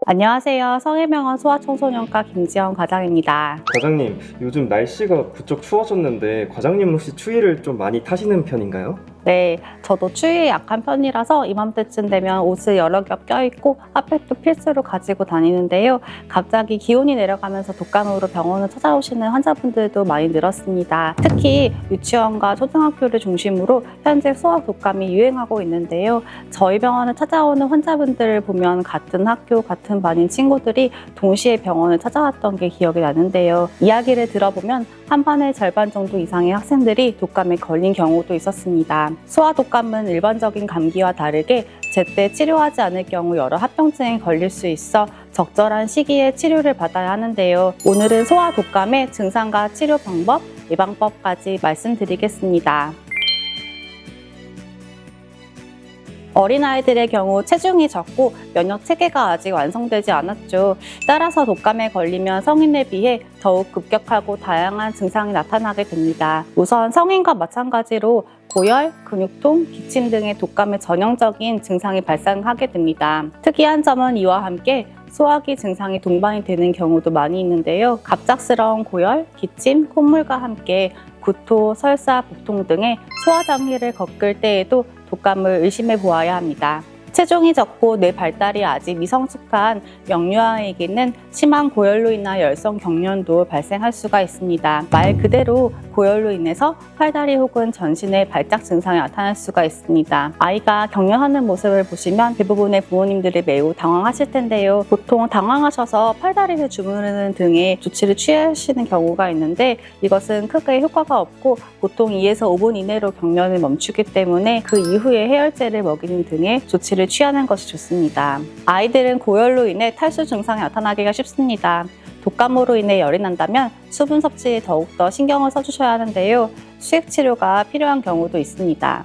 안녕하세요. 성일병원 소아청소년과 김지연 과장입니다. 과장님, 요즘 날씨가 부쩍 추워졌는데 과장님은 혹시 추위를 좀 많이 타시는 편인가요? 네, 저도 추위에 약한 편이라서 이맘때쯤 되면 옷을 여러 겹 껴입고 핫팩도 필수로 가지고 다니는데요. 갑자기 기온이 내려가면서 독감으로 병원을 찾아오시는 환자분들도 많이 늘었습니다. 특히 유치원과 초등학교를 중심으로 현재 소아 독감이 유행하고 있는데요. 저희 병원을 찾아오는 환자분들을 보면 같은 학교, 같은 반인 친구들이 동시에 병원을 찾아왔던 게 기억이 나는데요. 이야기를 들어보면 한 반의 절반 정도 이상의 학생들이 독감에 걸린 경우도 있었습니다. 소아 독감은 일반적인 감기와 다르게 제때 치료하지 않을 경우 여러 합병증에 걸릴 수 있어 적절한 시기에 치료를 받아야 하는데요. 오늘은 소아 독감의 증상과 치료 방법, 예방법까지 말씀드리겠습니다. 어린아이들의 경우 체중이 적고 면역 체계가 아직 완성되지 않았죠. 따라서 독감에 걸리면 성인에 비해 더욱 급격하고 다양한 증상이 나타나게 됩니다. 우선 성인과 마찬가지로 고열, 근육통, 기침 등의 독감의 전형적인 증상이 발생하게 됩니다. 특이한 점은 이와 함께 소화기 증상이 동반이 되는 경우도 많이 있는데요. 갑작스러운 고열, 기침, 콧물과 함께 구토, 설사, 복통 등의 소화장애를 겪을 때에도 독감을 의심해 보아야 합니다. 체중이 적고 뇌 발달이 아직 미성숙한 영유아에게는 심한 고열로 인한 열성 경련도 발생할 수가 있습니다. 말 그대로 고열로 인해서 팔다리 혹은 전신에 발작 증상이 나타날 수가 있습니다. 아이가 경련하는 모습을 보시면 대부분의 부모님들이 매우 당황하실 텐데요. 보통 당황하셔서 팔다리를 주무르는 등의 조치를 취하시는 경우가 있는데 이것은 크게 효과가 없고 보통 2에서 5분 이내로 경련을 멈추기 때문에 그 이후에 해열제를 먹이는 등의 조치를 취하는 것이 좋습니다. 아이들은 고열로 인해 탈수 증상이 나타나기가 쉽습니다. 독감으로 인해 열이 난다면 수분 섭취에 더욱더 신경을 써주셔야 하는데요. 수액 치료가 필요한 경우도 있습니다.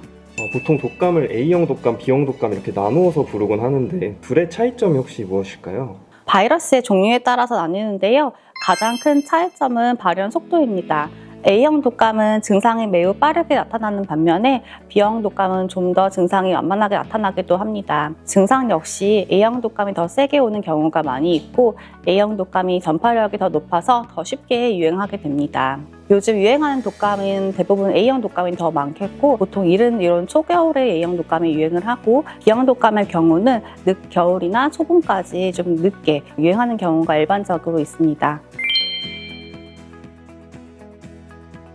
보통 독감을 A형 독감, B형 독감 이렇게 나누어서 부르곤 하는데 둘의 차이점이 혹시 무엇일까요? 바이러스의 종류에 따라서 나뉘는데요. 가장 큰 차이점은 발현 속도입니다. A형 독감은 증상이 매우 빠르게 나타나는 반면에 B형 독감은 좀 더 증상이 완만하게 나타나기도 합니다. 증상 역시 A형 독감이 더 세게 오는 경우가 많이 있고 A형 독감이 전파력이 더 높아서 더 쉽게 유행하게 됩니다. 요즘 유행하는 독감은 대부분 A형 독감이 더 많겠고 보통 이런 초겨울에 A형 독감이 유행을 하고 B형 독감의 경우는 늦겨울이나 초봄까지 좀 늦게 유행하는 경우가 일반적으로 있습니다.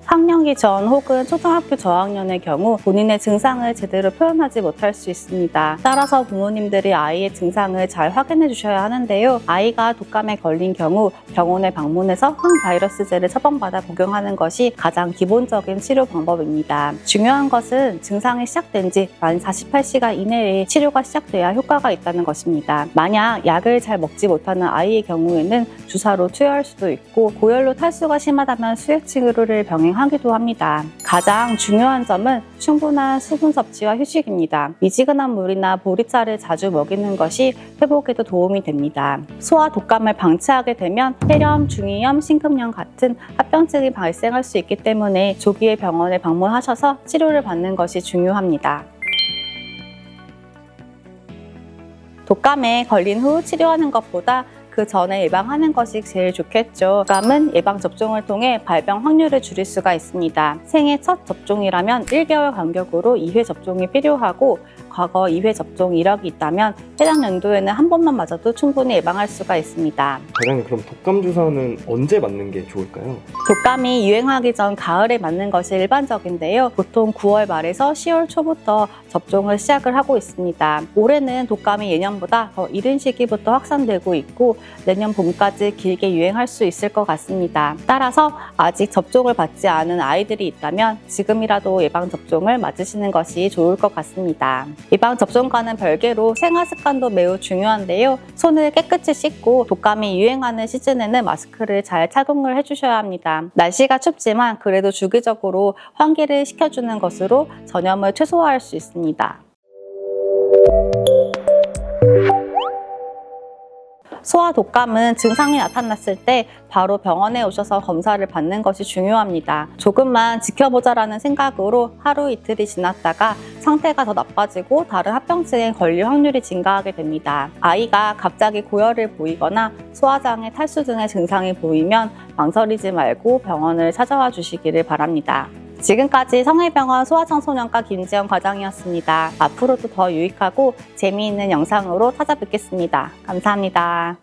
학령기 전 혹은 초등학교 저학년의 경우 본인의 증상을 제대로 표현하지 못할 수 있습니다. 따라서 부모님들이 아이의 증상을 잘 확인해 주셔야 하는데요. 아이가 독감에 걸린 경우 병원에 방문해서 항바이러스제를 처방받아 복용하는 것이 가장 기본적인 치료 방법입니다. 중요한 것은 증상이 시작된 지 만 48시간 이내에 치료가 시작돼야 효과가 있다는 것입니다. 만약 약을 잘 먹지 못하는 아이의 경우에는 주사로 투여할 수도 있고 고열로 탈수가 심하다면 수액 치료를 병행하기도 합니다. 가장 중요한 점은 충분한 수분 섭취와 휴식입니다. 미지근한 물이나 보리차를 자주 먹이는 것이 회복에도 도움이 됩니다. 소아 독감을 방치하게 되면 폐렴, 중이염, 심근염 같은 합병증이 발생할 수 있기 때문에 조기에 병원에 방문하셔서 치료를 받는 것이 중요합니다. 독감에 걸린 후 치료하는 것보다 그 전에 예방하는 것이 제일 좋겠죠. 독감은 예방접종을 통해 발병 확률을 줄일 수가 있습니다. 생애 첫 접종이라면 1개월 간격으로 2회 접종이 필요하고 과거 2회 접종 이력이 있다면 해당 연도에는 한 번만 맞아도 충분히 예방할 수가 있습니다. 과장님, 그럼 독감 주사는 언제 맞는 게 좋을까요? 독감이 유행하기 전 가을에 맞는 것이 일반적인데요. 보통 9월 말에서 10월 초부터 접종을 시작을 하고 있습니다. 올해는 독감이 예년보다 더 이른 시기부터 확산되고 있고 내년 봄까지 길게 유행할 수 있을 것 같습니다. 따라서 아직 접종을 받지 않은 아이들이 있다면 지금이라도 예방접종을 맞으시는 것이 좋을 것 같습니다. 예방접종과는 별개로 생활습관도 매우 중요한데요. 손을 깨끗이 씻고 독감이 유행하는 시즌에는 마스크를 잘 착용을 해주셔야 합니다. 날씨가 춥지만 그래도 주기적으로 환기를 시켜주는 것으로 전염을 최소화할 수 있습니다. 소아 독감은 증상이 나타났을 때 바로 병원에 오셔서 검사를 받는 것이 중요합니다. 조금만 지켜보자라는 생각으로 하루 이틀이 지났다가 상태가 더 나빠지고 다른 합병증에 걸릴 확률이 증가하게 됩니다. 아이가 갑자기 고열을 보이거나 소화장애 탈수 등의 증상이 보이면 망설이지 말고 병원을 찾아와 주시기를 바랍니다. 지금까지 성혜병원 소아청소년과 김지연 과장이었습니다. 앞으로도 더 유익하고 재미있는 영상으로 찾아뵙겠습니다. 감사합니다.